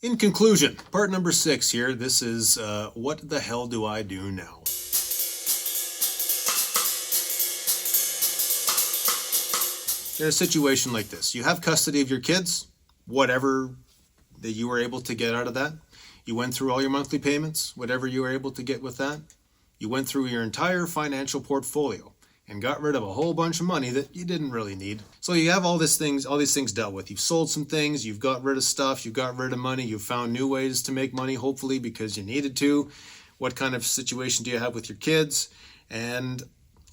In conclusion, part number 6 here, this is what the hell do I do now? In a situation like this, you have custody of your kids, whatever that you were able to get out of that. You went through all your monthly payments, whatever you were able to get with that. You went through your entire financial portfolio and got rid of a whole bunch of money that you didn't really need. So you have all these things dealt with. You've sold some things, you've got rid of stuff, you've got rid of money, you've found new ways to make money, hopefully because you needed to. What kind of situation do you have with your kids? And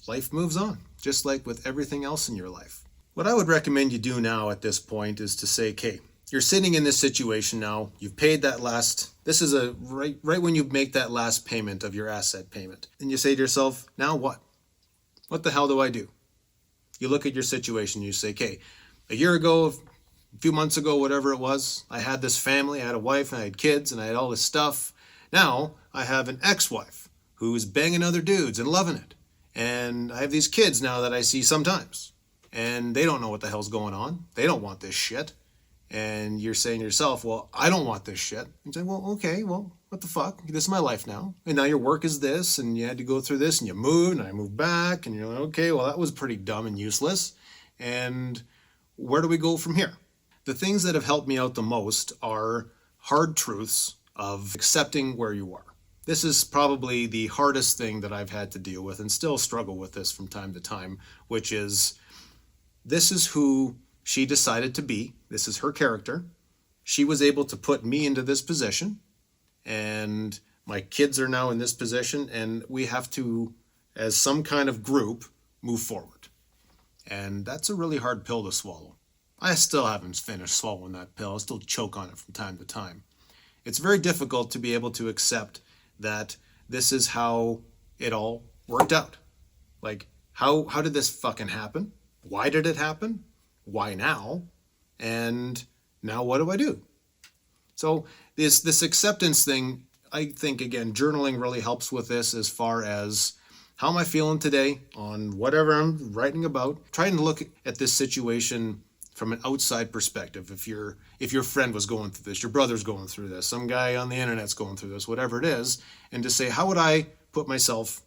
life moves on, just like with everything else in your life. What I would recommend you do now at this point is to say, okay, you're sitting in this situation now, you've paid that last, this is right when you make that last payment of your asset payment. And you say to yourself, now what? What the hell do I do? You look at your situation, you say, okay, a year ago, a few months ago, whatever it was, I had this family, I had a wife, and I had kids, and I had all this stuff. Now I have an ex-wife who's banging other dudes and loving it. And I have these kids now that I see sometimes. And they don't know what the hell's going on. They don't want this shit. And you're saying to yourself, well, I don't want this shit. And you say, well, okay, well, what the fuck? This is my life now. And now your work is this, and you had to go through this, and you moved, and I moved back, and you're like, okay, well, that was pretty dumb and useless. And where do we go from here? The things that have helped me out the most are hard truths of accepting where you are. This is probably the hardest thing that I've had to deal with and still struggle with this from time to time, which is this is who she decided to be. This is her character. She was able to put me into this position, and my kids are now in this position, and we have to, as some kind of group, move forward. And that's a really hard pill to swallow. I still haven't finished swallowing that pill. I still choke on it from time to time. It's very difficult to be able to accept that this is how it all worked out. Like, how did this fucking happen? Why did it happen? Why now? And now what do I do? So this acceptance thing, I think, again, journaling really helps with this as far as how am I feeling today on whatever I'm writing about. Trying to look at this situation from an outside perspective. If your friend was going through this, your brother's going through this, some guy on the internet's going through this, whatever it is, and to say, how would I put myself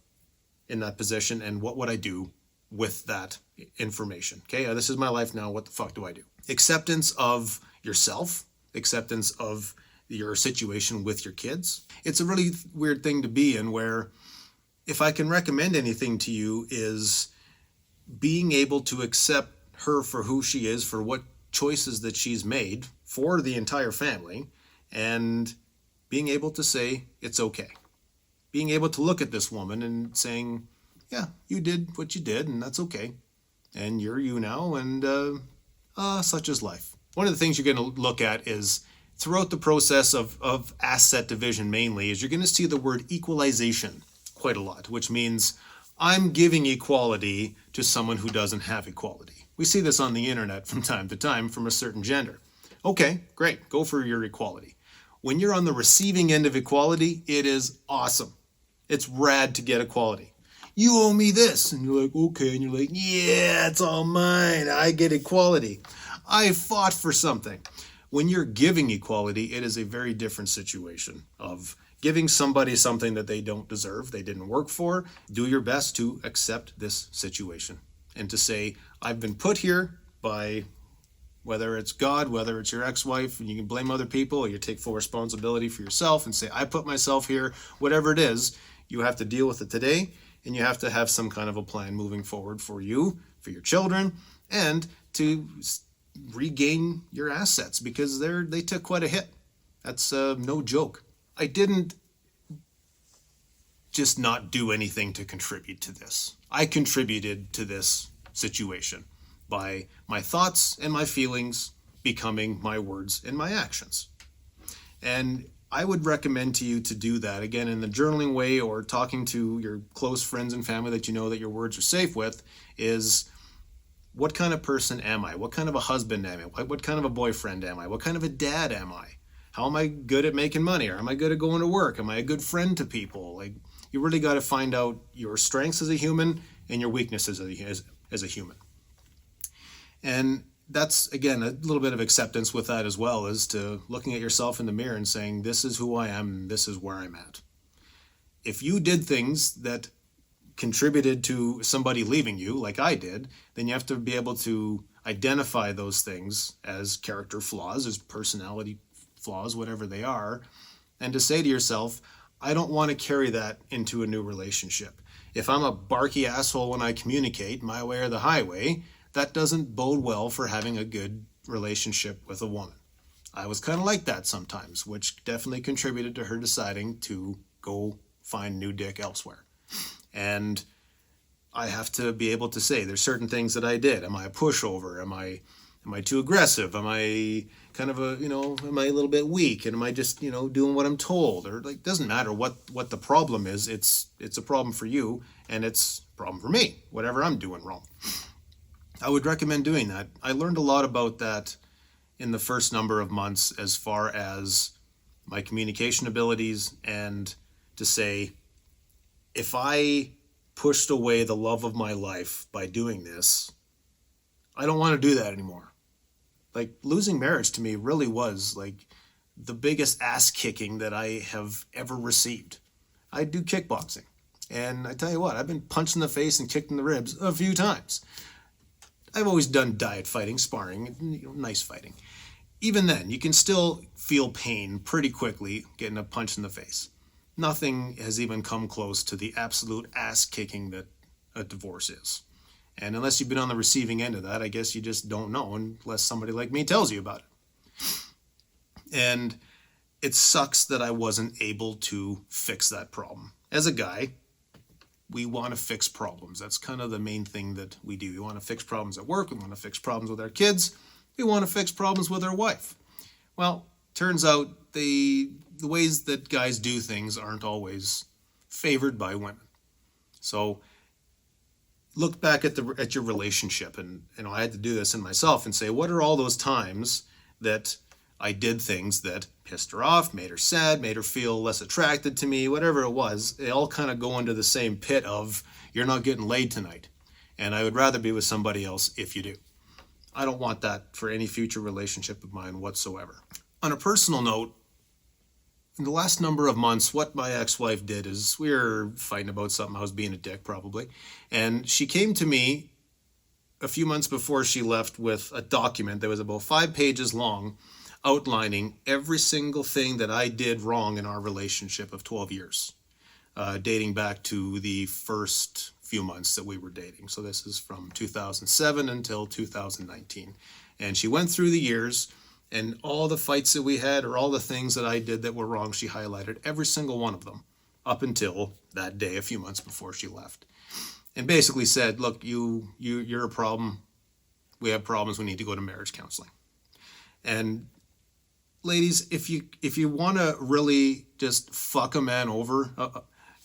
in that position and what would I do with that information? Okay, this is my life now. What the fuck do I do? Acceptance of yourself, acceptance of your situation with your kids. It's a really weird thing to be in, where if I can recommend anything to you is being able to accept her for who she is, for what choices that she's made for the entire family, and being able to say it's okay. Being able to look at this woman and saying, yeah, you did what you did, and that's okay. And you're you now, and such is life. One of the things you're going to look at is, throughout the process of asset division mainly, is you're going to see the word equalization quite a lot, which means I'm giving equality to someone who doesn't have equality. We see this on the internet from time to time from a certain gender. Okay, great, go for your equality. When you're on the receiving end of equality, it is awesome. It's rad to get equality. You owe me this. And you're like, okay. And you're like, yeah, it's all mine. I get equality. I fought for something. When you're giving equality, it is a very different situation of giving somebody something that they don't deserve, they didn't work for. Do your best to accept this situation and to say, I've been put here by, whether it's God, whether it's your ex-wife, and you can blame other people, or you take full responsibility for yourself and say, I put myself here. Whatever it is, you have to deal with it today, and you have to have some kind of a plan moving forward for you, for your children, and to regain your assets, because they took quite a hit. That's no joke. I didn't just not do anything to contribute to this. I contributed to this situation by my thoughts and my feelings becoming my words and my actions. And I would recommend to you to do that, again, in the journaling way, or talking to your close friends and family that you know that your words are safe with, is what kind of person am I? What kind of a husband am I? What kind of a boyfriend am I? What kind of a dad am I? How am I good at making money? Or am I good at going to work? Am I a good friend to people? Like, you really got to find out your strengths as a human and your weaknesses as a human. And that's, again, a little bit of acceptance with that as well, is to looking at yourself in the mirror and saying, this is who I am, and this is where I'm at. If you did things that contributed to somebody leaving you, like I did, then you have to be able to identify those things as character flaws, as personality flaws, whatever they are, and to say to yourself, I don't want to carry that into a new relationship. If I'm a barky asshole when I communicate, my way or the highway, that doesn't bode well for having a good relationship with a woman. I was kind of like that sometimes, which definitely contributed to her deciding to go find new dick elsewhere. And I have to be able to say there's certain things that I did. Am I a pushover? Am I too aggressive? Am I kind of am I a little bit weak? And am I just, doing what I'm told? Or like, doesn't matter what the problem is. It's a problem for you, and it's a problem for me, whatever I'm doing wrong. I would recommend doing that. I learned a lot about that in the first number of months, as far as my communication abilities, and to say, if I pushed away the love of my life by doing this, I don't want to do that anymore. Like, losing marriage to me really was like the biggest ass kicking that I have ever received. I do kickboxing, and I tell you what, I've been punched in the face and kicked in the ribs a few times. I've always done diet fighting, sparring, nice fighting. Even then, you can still feel pain pretty quickly getting a punch in the face. Nothing has even come close to the absolute ass kicking that a divorce is. And unless you've been on the receiving end of that, I guess you just don't know unless somebody like me tells you about it. And it sucks that I wasn't able to fix that problem. As a guy, we want to fix problems. That's kind of the main thing that we do. We want to fix problems at work. We want to fix problems with our kids. We want to fix problems with our wife. Well, turns out the ways that guys do things aren't always favored by women. So look back at your relationship, and I had to do this in myself and say, what are all those times that I did things that pissed her off, made her sad, made her feel less attracted to me, whatever it was. They all kind of go into the same pit of, you're not getting laid tonight, and I would rather be with somebody else if you do. I don't want that for any future relationship of mine whatsoever. On a personal note, in the last number of months, what my ex-wife did is, we were fighting about something. I was being a dick, probably. And she came to me a few months before she left with a document that was about 5 pages long, outlining every single thing that I did wrong in our relationship of 12 years, dating back to the first few months that we were dating. So this is from 2007 until 2019. And she went through the years, and all the fights that we had, or all the things that I did that were wrong, she highlighted every single one of them up until that day a few months before she left. And basically said, look, you're a problem. We have problems. We need to go to marriage counseling. And ladies, if you want to really just fuck a man over,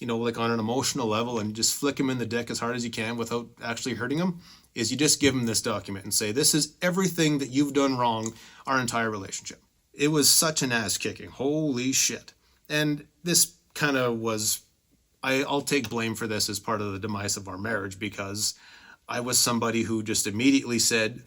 like on an emotional level, and just flick him in the dick as hard as you can without actually hurting him, is you just give him this document and say, this is everything that you've done wrong our entire relationship. It was such an ass kicking. Holy shit. And this kind of was, I'll take blame for this as part of the demise of our marriage, because I was somebody who just immediately said,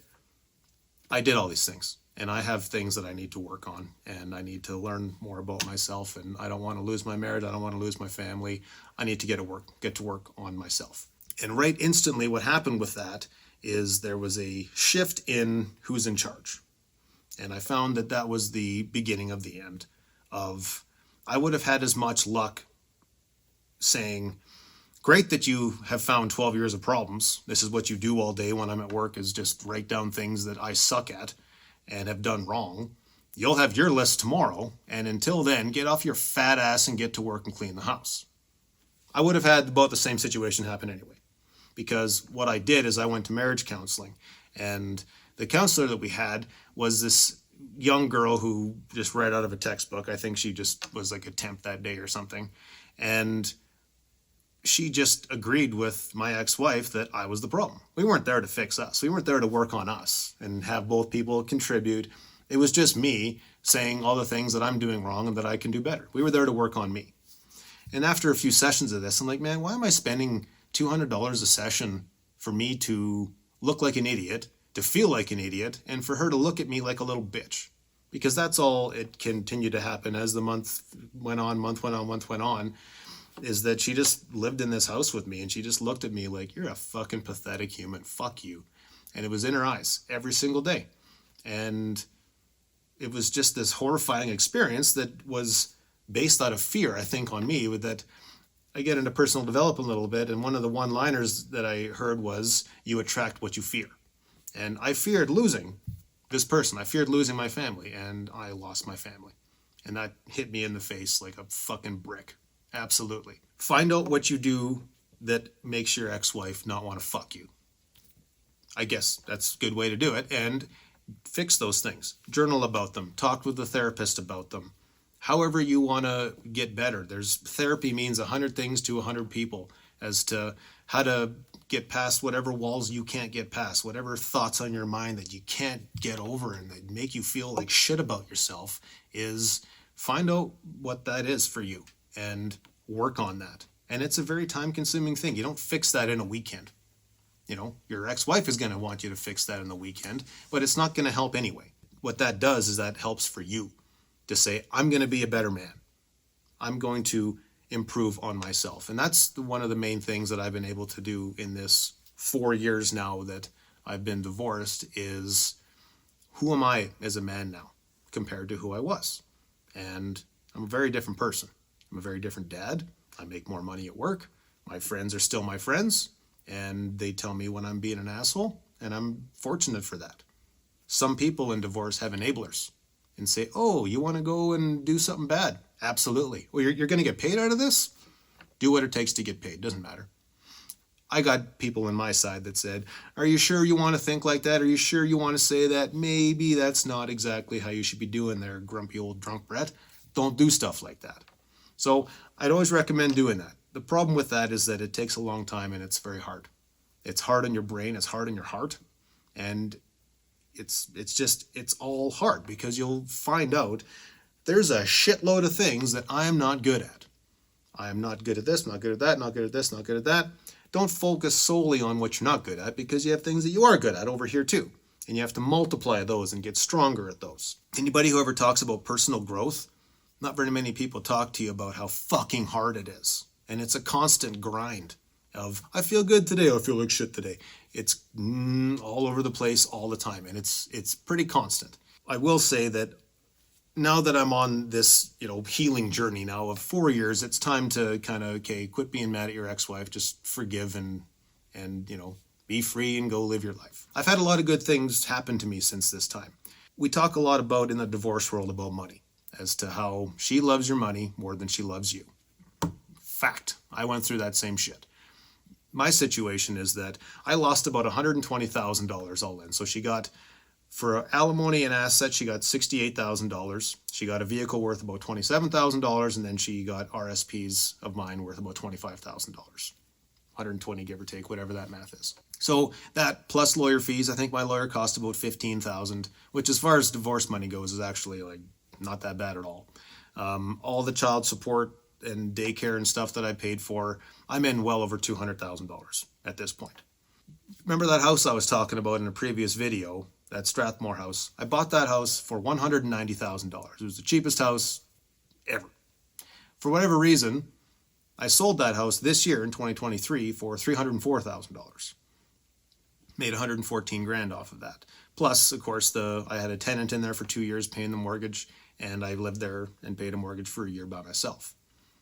I did all these things, and I have things that I need to work on, and I need to learn more about myself, and I don't want to lose my marriage. I don't want to lose my family. I need to get to work on myself. And right instantly what happened with that is there was a shift in who's in charge. And I found that was the beginning of the end of, I would have had as much luck saying, great that you have found 12 years of problems. This is what you do all day when I'm at work, is just write down things that I suck at and have done wrong. You'll have your list tomorrow, and until then, get off your fat ass and get to work and clean the house. I would have had about the same situation happen anyway, because what I did is I went to marriage counseling, and the counselor that we had was this young girl who just read out of a textbook. I think she just was like a temp that day or something, and she just agreed with my ex-wife that I was the problem. We weren't there to fix us. We weren't there to work on us and have both people contribute. It was just me saying all the things that I'm doing wrong and that I can do better. We were there to work on me. And after a few sessions of this, I'm like, man, why am I spending $200 a session for me to look like an idiot, to feel like an idiot and for her to look at me like a little bitch. Because that's all it continued to happen as the month went on, is that she just lived in this house with me and she just looked at me like, you're a fucking pathetic human. Fuck you. And it was in her eyes every single day. And it was just this horrifying experience that was based out of fear, I think, on me. With that, I get into personal development a little bit, and one of the one-liners that I heard was, you attract what you fear. And I feared losing this person. I feared losing my family, and I lost my family. And that hit me in the face like a fucking brick. Absolutely. Find out what you do that makes your ex-wife not want to fuck you. I guess that's a good way to do it. And fix those things. Journal about them. Talk with the therapist about them. However you want to get better. Therapy means 100 things to 100 people as to how to get past whatever walls you can't get past, whatever thoughts on your mind that you can't get over and that make you feel like shit about yourself. Is find out what that is for you and work on that. And it's a very time-consuming thing. You don't fix that in a weekend. Your ex-wife is going to want you to fix that in the weekend, but it's not going to help anyway. What that does is that helps for you to say, I'm going to be a better man. I'm going to improve on myself. And that's one of the main things that I've been able to do in this 4 years now that I've been divorced is, who am I as a man now compared to who I was? And I'm a very different person. I'm a very different dad. I make more money at work. My friends are still my friends. And they tell me when I'm being an asshole, and I'm fortunate for that. Some people in divorce have enablers and say, oh, you want to go and do something bad? Absolutely. Well, you're going to get paid out of this? Do what it takes to get paid. Doesn't matter. I got people on my side that said, are you sure you want to think like that? Are you sure you want to say that? Maybe that's not exactly how you should be doing there, grumpy old drunk Brett. Don't do stuff like that. So I'd always recommend doing that. The problem with that is that it takes a long time and it's very hard. It's hard on your brain, it's hard on your heart, and it's all hard because you'll find out there's a shitload of things that I'm not good at. I'm not good at this, not good at that, not good at this, not good at that. Don't focus solely on what you're not good at because you have things that you are good at over here too. And you have to multiply those and get stronger at those. Anybody who ever talks about personal growth, not very many people talk to you about how fucking hard it is. And it's a constant grind of, I feel good today, I feel like shit today. It's all over the place all the time, and it's pretty constant. I will say that now that I'm on this, healing journey now of 4 years, it's time to kind of, quit being mad at your ex-wife, just forgive and be free and go live your life. I've had a lot of good things happen to me since this time. We talk a lot about in the divorce world about money, as to how she loves your money more than she loves you. Fact. I went through that same shit. My situation is that I lost about $120,000 all in. So she got, for alimony and assets, she got $68,000. She got a vehicle worth about $27,000, and then she got RSPs of mine worth about $25,000. 120, give or take, whatever that math is. So that plus lawyer fees, I think my lawyer cost about $15,000, which as far as divorce money goes is actually like not that bad at all. All the child support and daycare and stuff that I paid for, I'm in well over $200,000 at this point. Remember that house I was talking about in a previous video, that Strathmore house? I bought that house for $190,000. It was the cheapest house ever. For whatever reason, I sold that house this year in 2023 for $304,000. Made 114 grand off of that. Plus, of course, I had a tenant in there for 2 years paying the mortgage, and I lived there and paid a mortgage for a year by myself.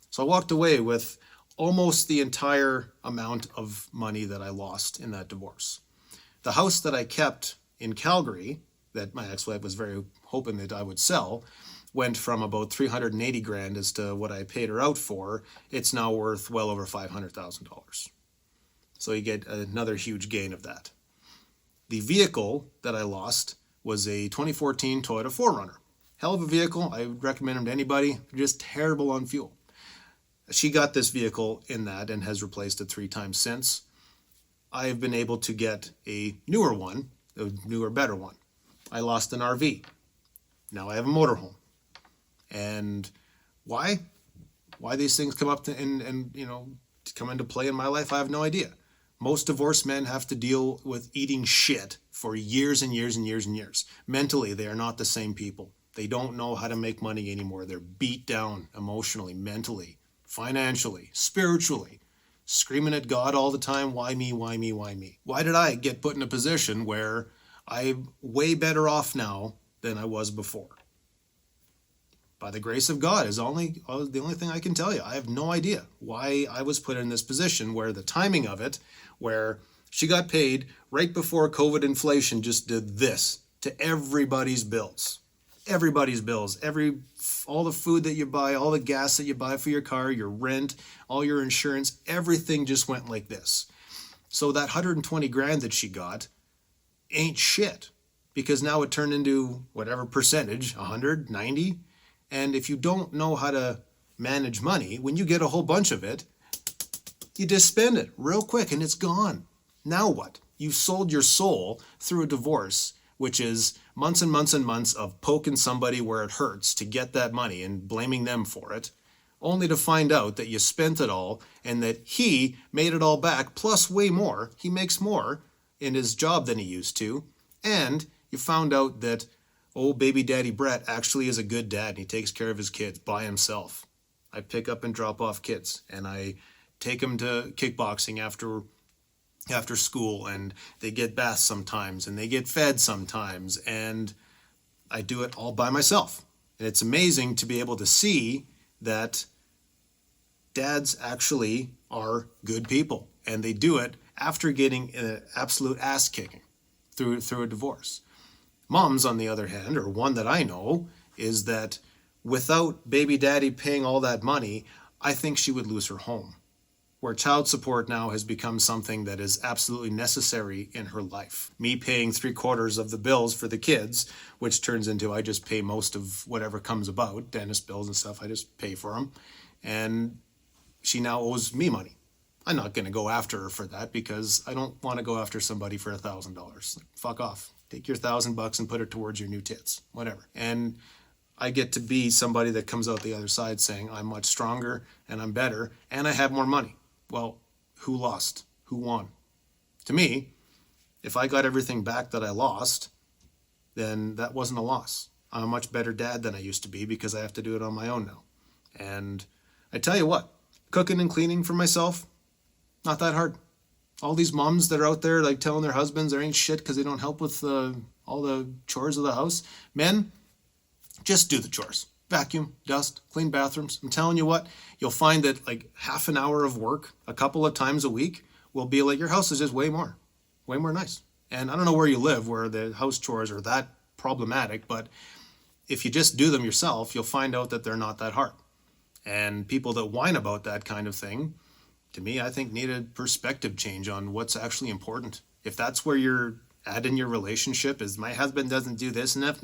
So I walked away with almost the entire amount of money that I lost in that divorce. The house that I kept in Calgary, that my ex-wife was very hoping that I would sell, went from about 380 grand as to what I paid her out for. It's now worth well over $500,000. So you get another huge gain of that. The vehicle that I lost was a 2014 Toyota 4Runner. Hell of a vehicle. I would recommend them to anybody. Just terrible on fuel. She got this vehicle in that and has replaced it 3 times since. I've been able to get a newer one, a newer, better one. I lost an RV. Now I have a motorhome. And why these things come up and come into play in my life, I have no idea. Most divorced men have to deal with eating shit for years and years and years and years. Mentally, they are not the same people. They don't know how to make money anymore. They're beat down emotionally, mentally, financially, spiritually, screaming at God all the time, why me, why me, why me? Why did I get put in a position where I'm way better off now than I was before? By the grace of God is the only thing I can tell you. I have no idea why I was put in this position where the timing of it, where she got paid right before COVID inflation just did this to everybody's bills. Everybody's bills, all the food that you buy, all the gas that you buy for your car, your rent, all your insurance, everything just went like this. So that 120 grand that she got ain't shit, because now it turned into whatever percentage, 190. And if you don't know how to manage money, when you get a whole bunch of it, you just spend it real quick and it's gone. Now what? You've sold your soul through a divorce, which is months and months and months of poking somebody where it hurts to get that money and blaming them for it, only to find out that you spent it all and that he made it all back, plus way more. He makes more in his job than he used to. And you found out that old baby daddy Brett actually is a good dad and he takes care of his kids by himself. I pick up and drop off kids and I take them to kickboxing after school, and they get baths sometimes and they get fed sometimes, and I do it all by myself. And it's amazing to be able to see that dads actually are good people, and they do it after getting an absolute ass kicking through a divorce. Moms, on the other hand, or one that I know, is that without baby daddy paying all that money, I think she would lose her home, where child support now has become something that is absolutely necessary in her life. Me paying 3/4 of the bills for the kids, which turns into I just pay most of whatever comes about, dentist bills and stuff, I just pay for them. And she now owes me money. I'm not going to go after her for that because I don't want to go after somebody for $1,000. Fuck off. Take your $1,000 and put it towards your new tits, whatever. And I get to be somebody that comes out the other side saying I'm much stronger and I'm better and I have more money. Well, who lost? Who won? To me, if I got everything back that I lost, then that wasn't a loss. I'm a much better dad than I used to be because I have to do it on my own now. And I tell you what, cooking and cleaning for myself, not that hard. All these moms that are out there like telling their husbands there ain't shit because they don't help with all the chores of the house. Men, just do the chores. Vacuum, dust, clean bathrooms. I'm telling you what, you'll find that like half an hour of work a couple of times a week will be like your house is just way more nice. And I don't know where you live where the house chores are that problematic, but if you just do them yourself, you'll find out that they're not that hard. And people that whine about that kind of thing, to me, I think need a perspective change on what's actually important. If that's where you're at in your relationship is my husband doesn't do this enough,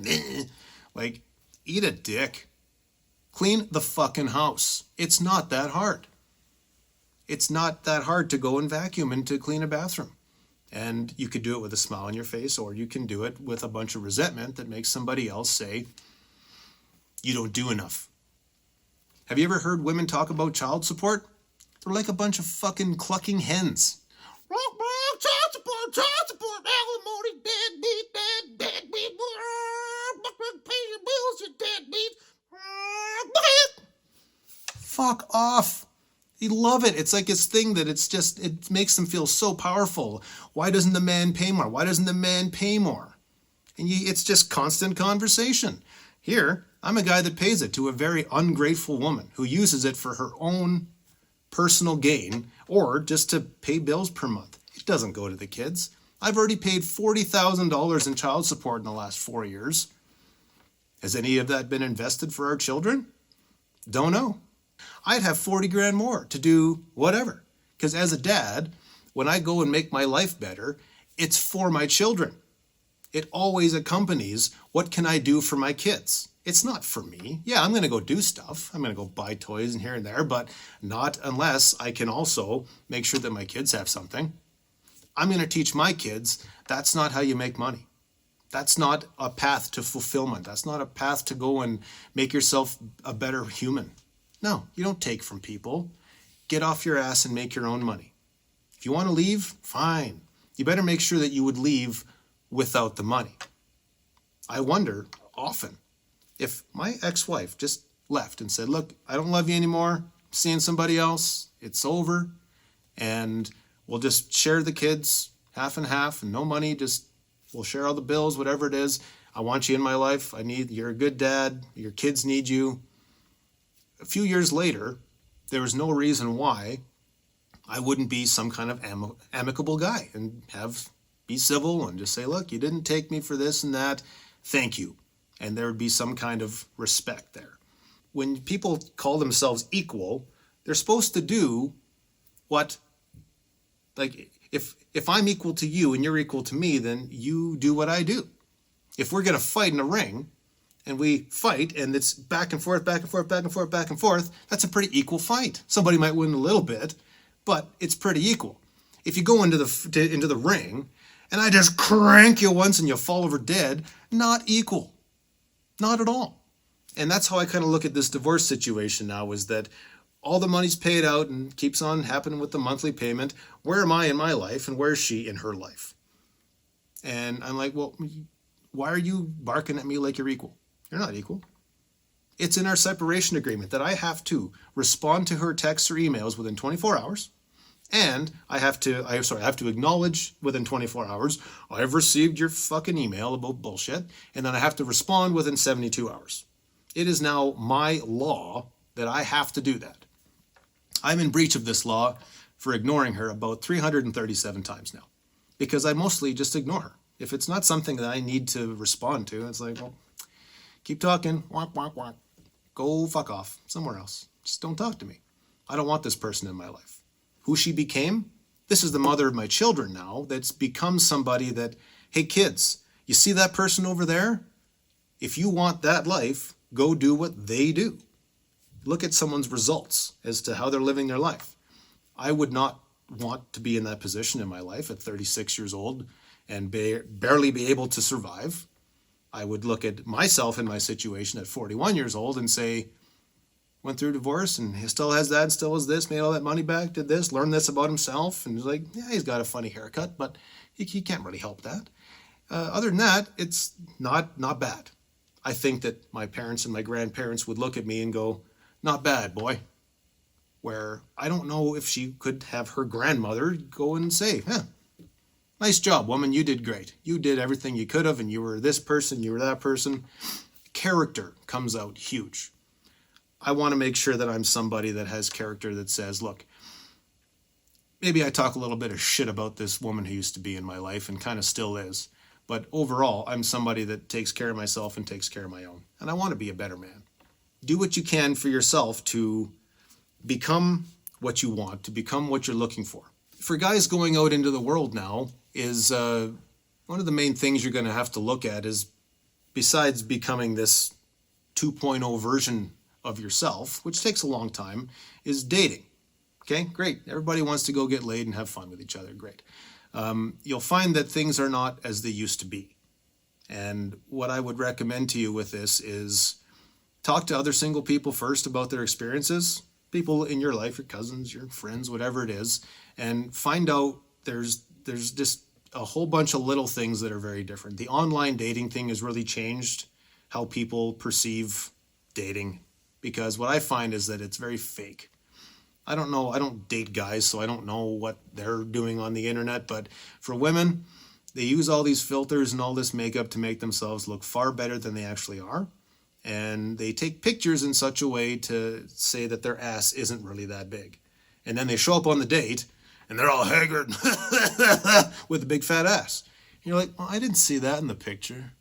like eat a dick. Clean the fucking house. It's not that hard. It's not that hard to go and vacuum and to clean a bathroom. And you could do it with a smile on your face, or you can do it with a bunch of resentment that makes somebody else say, you don't do enough. Have you ever heard women talk about child support? They're like a bunch of fucking clucking hens. Child support, alimony, deadbeat, pay your bills, you deadbeat. Fuck off. They love it. It's like this thing that it makes them feel so powerful. Why doesn't the man pay more? Why doesn't the man pay more? And it's just constant conversation. Here, I'm a guy that pays it to a very ungrateful woman who uses it for her own personal gain or just to pay bills per month. It doesn't go to the kids. I've already paid $40,000 in child support in the last 4 years. Has any of that been invested for our children? Don't know. I'd have 40 grand more to do whatever. Because as a dad, when I go and make my life better, it's for my children. It always accompanies what can I do for my kids. It's not for me. Yeah, I'm going to go do stuff. I'm going to go buy toys and here and there, but not unless I can also make sure that my kids have something. I'm going to teach my kids that's not how you make money. That's not a path to fulfillment. That's not a path to go and make yourself a better human. No, you don't take from people. Get off your ass and make your own money. If you want to leave, fine. You better make sure that you would leave without the money. I wonder often if my ex-wife just left and said, look, I don't love you anymore. I'm seeing somebody else. It's over. And we'll just share the kids half and half and no money. Just we'll share all the bills, whatever it is. I want you in my life. You're a good dad. Your kids need you. A few years later, there was no reason why I wouldn't be some kind of amicable guy and be civil and just say, look, you didn't take me for this and that. Thank you. And there would be some kind of respect there. When people call themselves equal, they're supposed to do what, like, if I'm equal to you and you're equal to me, then you do what I do. If we're going to fight in a ring and we fight and it's back and forth, back and forth, back and forth, back and forth, that's a pretty equal fight. Somebody might win a little bit, but it's pretty equal. If you go into the ring and I just crank you once and you fall over dead, not equal. Not at all. And that's how I kind of look at this divorce situation now, is that all the money's paid out and keeps on happening with the monthly payment. Where am I in my life and where is she in her life? And I'm like, well, why are you barking at me like you're equal? You're not equal. It's in our separation agreement that I have to respond to her texts or emails within 24 hours. And I have to acknowledge within 24 hours, I've received your fucking email about bullshit. And then I have to respond within 72 hours. It is now my law that I have to do that. I'm in breach of this law for ignoring her about 337 times now, because I mostly just ignore her. If it's not something that I need to respond to, it's like, well, keep talking, walk, walk, walk. Go fuck off somewhere else. Just don't talk to me. I don't want this person in my life. Who she became? This is the mother of my children now that's become somebody that, hey kids, you see that person over there? If you want that life, go do what they do. Look at someone's results as to how they're living their life. I would not want to be in that position in my life at 36 years old and barely be able to survive. I would look at myself in my situation at 41 years old and say, went through divorce and he still has that and still has this, made all that money back, did this, learned this about himself. And he's like, yeah, he's got a funny haircut, but he can't really help that. Other than that, it's not bad. I think that my parents and my grandparents would look at me and go, not bad, boy. Where I don't know if she could have her grandmother go and say, nice job, woman, you did great. You did everything you could have, and you were this person, you were that person. Character comes out huge. I want to make sure that I'm somebody that has character that says, look, maybe I talk a little bit of shit about this woman who used to be in my life and kind of still is. But overall, I'm somebody that takes care of myself and takes care of my own. And I want to be a better man. Do what you can for yourself to become what you want, to become what you're looking for. For guys going out into the world now, is one of the main things you're going to have to look at is, besides becoming this 2.0 version of yourself, which takes a long time, is dating. Okay, great. Everybody wants to go get laid and have fun with each other. Great. You'll find that things are not as they used to be. And what I would recommend to you with this is talk to other single people first about their experiences, people in your life, your cousins, your friends, whatever it is, and find out there's just a whole bunch of little things that are very different. The online dating thing has really changed how people perceive dating, because what I find is that it's very fake. I don't know, I don't date guys, so I don't know what they're doing on the internet, but for women, they use all these filters and all this makeup to make themselves look far better than they actually are. And they take pictures in such a way to say that their ass isn't really that big. And then they show up on the date and they're all haggard with a big fat ass. And you're like, well, I didn't see that in the picture.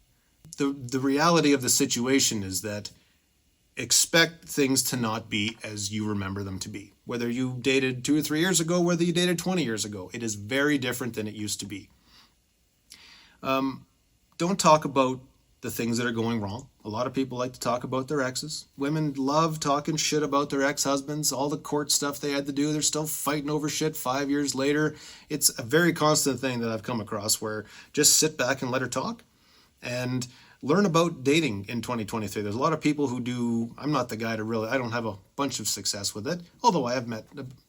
The reality of the situation is that expect things to not be as you remember them to be. Whether you dated 2 or 3 years ago, whether you dated 20 years ago, it is very different than it used to be. Don't talk about the things that are going wrong. A lot of people like to talk about their exes. Women love talking shit about their ex-husbands. All the court stuff they had to do, they're still fighting over shit 5 years later. It's a very constant thing that I've come across, where just sit back and let her talk. And Learn about dating in 2023. There's a lot of people who do. I'm not the guy to really. I don't have a bunch of success with it, although I have met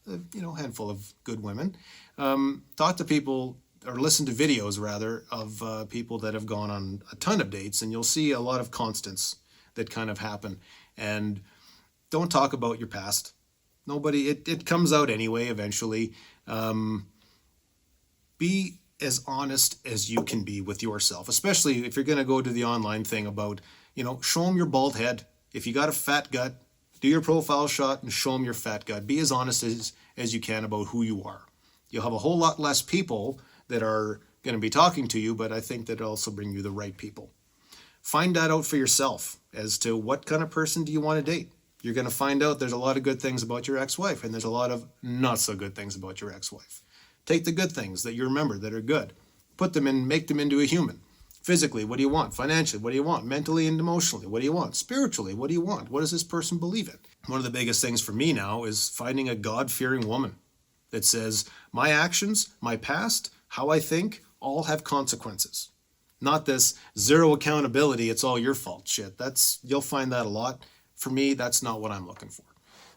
a handful of good women. Talk to people or listen to videos rather of people that have gone on a ton of dates, and you'll see a lot of constants that kind of happen. And don't talk about your past. Nobody. It comes out anyway eventually. Be as honest as you can be with yourself, especially if you're going to go to the online thing about, show them your bald head. If you got a fat gut, do your profile shot and show them your fat gut. Be as honest as you can about who you are. You'll have a whole lot less people that are going to be talking to you, but I think that it'll also bring you the right people. Find that out for yourself as to what kind of person do you want to date. You're going to find out there's a lot of good things about your ex-wife, and there's a lot of not so good things about your ex-wife. Take the good things that you remember that are good. Put them in, make them into a human. Physically, what do you want? Financially, what do you want? Mentally and emotionally, what do you want? Spiritually, what do you want? What does this person believe in? One of the biggest things for me now is finding a God-fearing woman that says, my actions, my past, how I think, all have consequences. Not this zero accountability, it's all your fault shit. You'll find that a lot. For me, that's not what I'm looking for.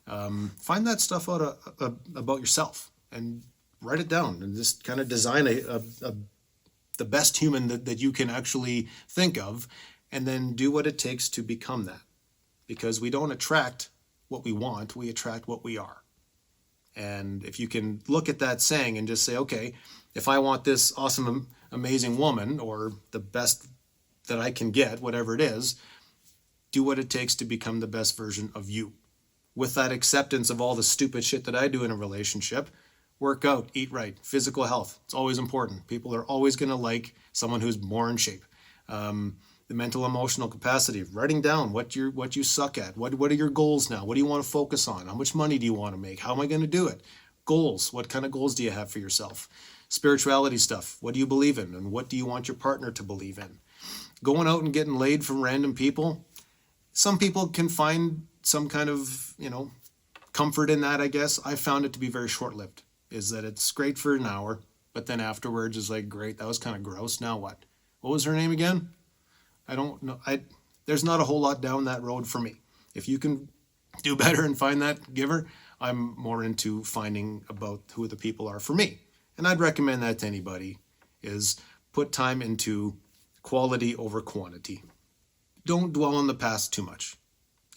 Find that stuff out about yourself and write it down and just kind of design the best human that you can actually think of, and then do what it takes to become that. Because we don't attract what we want, we attract what we are. And if you can look at that saying and just say, okay, if I want this awesome, amazing woman, or the best that I can get, whatever it is, do what it takes to become the best version of you. With that acceptance of all the stupid shit that I do in a relationship, work out, eat right, physical health. It's always important. People are always going to like someone who's more in shape. The mental emotional capacity, writing down what you suck at. What are your goals now? What do you want to focus on? How much money do you want to make? How am I going to do it? Goals. What kind of goals do you have for yourself? Spirituality stuff. What do you believe in? And what do you want your partner to believe in? Going out and getting laid from random people. Some people can find some kind of, comfort in that, I guess. I found it to be very short-lived. Is that it's great for an hour, but then afterwards is like, great, that was kind of gross. Now what? What was her name again? I don't know. There's not a whole lot down that road for me. If you can do better and find that giver, I'm more into finding about who the people are for me. And I'd recommend that to anybody, is put time into quality over quantity. Don't dwell on the past too much,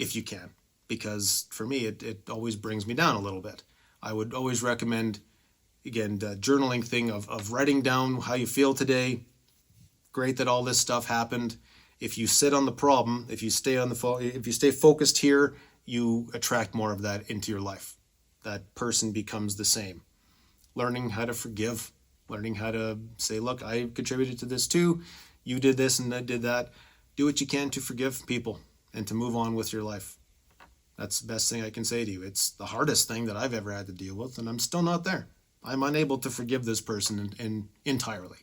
if you can, because for me, it always brings me down a little bit. I would always recommend, again, the journaling thing of writing down how you feel today. Great that all this stuff happened. If you sit on the problem, if you stay focused here, you attract more of that into your life. That person becomes the same. Learning how to forgive, learning how to say, look, I contributed to this too. You did this and I did that. Do what you can to forgive people and to move on with your life. That's the best thing I can say to you. It's the hardest thing that I've ever had to deal with, and I'm still not there. I'm unable to forgive this person entirely.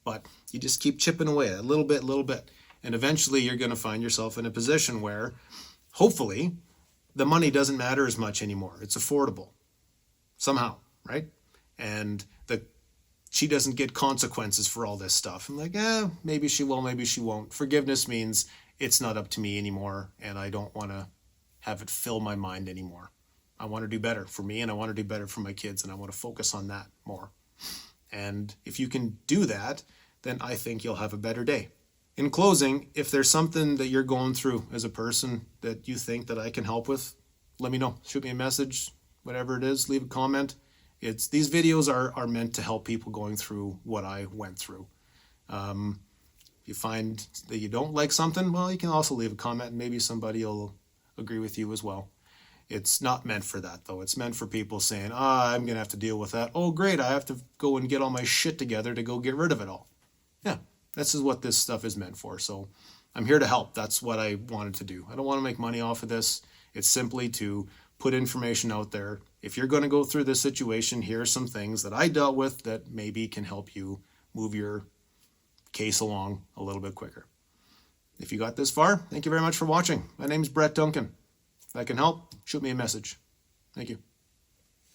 But you just keep chipping away a little bit, and eventually you're going to find yourself in a position where, hopefully, the money doesn't matter as much anymore. It's affordable. Somehow, right? And she doesn't get consequences for all this stuff. I'm like, maybe she will, maybe she won't. Forgiveness means it's not up to me anymore, and I don't want to have it fill my mind anymore. I want to do better for me, and I want to do better for my kids, and I want to focus on that more. And if you can do that, then I think you'll have a better day. In closing, if there's something that you're going through as a person that you think that I can help with, let me know. Shoot me a message, whatever it is, leave a comment. These videos are meant to help people going through what I went through. If you find that you don't like something, well, you can also leave a comment, and maybe somebody will agree with you as well. It's not meant for that, though. It's meant for people saying, I'm going to have to deal with that. Oh, great, I have to go and get all my shit together to go get rid of it all. Yeah, this is what this stuff is meant for. So I'm here to help. That's what I wanted to do. I don't want to make money off of this. It's simply to put information out there. If you're going to go through this situation, here are some things that I dealt with that maybe can help you move your case along a little bit quicker. If you got this far, thank you very much for watching. My name is Brett Duncan. If I can help, shoot me a message. Thank you.